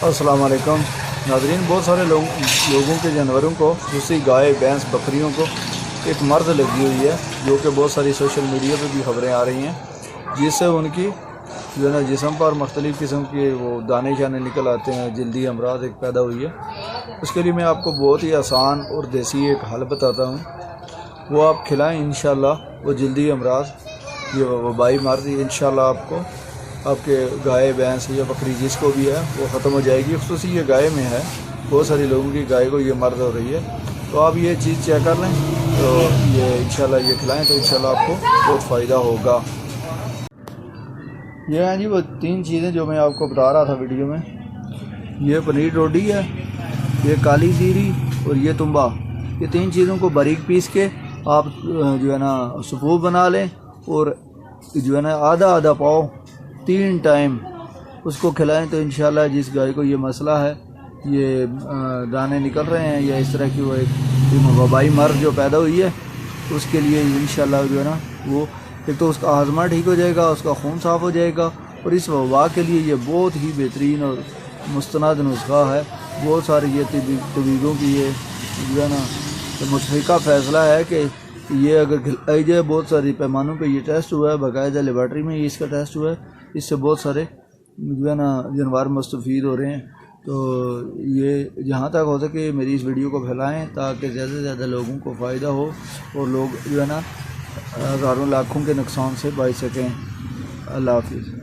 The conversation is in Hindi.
अस्सलाम वालेकुम नाज़रीन। बहुत सारे लोगों के जानवरों को, दूसरी गाय भैंस बकरियों को एक मर्द लगी हुई है, जो कि बहुत सारी सोशल मीडिया पे भी खबरें आ रही हैं, जिससे उनकी जो है ना जिस्म पर मुख्तलिफ़ किस्म के वो दाने शाने निकल आते हैं, जल्दी अमराज एक पैदा हुई है। उसके लिए मैं आपको बहुत ही आसान और देसी एक हल बताता हूँ, वो आप खिलाएँ, इंशाल्लाह वो जल्दी अमराज ये वबाई मर्द इंशाल्लाह आपके गाय भैंस या बकरी जिसको भी है वो ख़त्म हो जाएगी। ख़ुसूसी ये गाय में है, बहुत सारी लोगों की गाय को ये मर्द हो रही है, तो आप ये चीज़ चेक कर लें, तो ये इंशाल्लाह ये खिलाएं तो इंशाल्लाह आपको बहुत फ़ायदा होगा। ये हैं जी वो 3 चीज़ें जो मैं आपको बता रहा था वीडियो में। ये पनीर रोटी है, ये काली जीरी और ये तुम्बा। ये 3 चीज़ों को बारीक पीस के आप जो है ना सूप बना लें, और जो है ना आधा आधा पाव 3 टाइम उसको खिलाएं, तो इंशाल्लाह जिस गाय को ये मसला है, ये दाने निकल रहे हैं या इस तरह की वो एक वबाई मर्द जो पैदा हुई है, उसके लिए इंशाल्लाह जो है ना वो एक तो उसका हाजमा ठीक हो जाएगा, उसका खून साफ़ हो जाएगा, और इस वबा के लिए ये बहुत ही बेहतरीन और मुस्तनद नुस्खा है। बहुत सारे ये तबीबों की ये जो है ना तो मुतफ़िका फ़ैसला है कि ये अगर खिलाई जाए, बहुत सारी पैमानों पे ये टेस्ट हुआ है, बाकायदा लेबॉर्ट्री में इसका टेस्ट हुआ है, इससे बहुत सारे जो है ना जानवर मुस्तफ़ीद हो रहे हैं। तो ये जहाँ तक हो सके मेरी इस वीडियो को फैलाएं, ताकि ज़्यादा से ज़्यादा लोगों को फ़ायदा हो और लोग जो है ना हज़ारों लाखों के नुकसान से बच सकें। अल्लाह हाफ़िज़।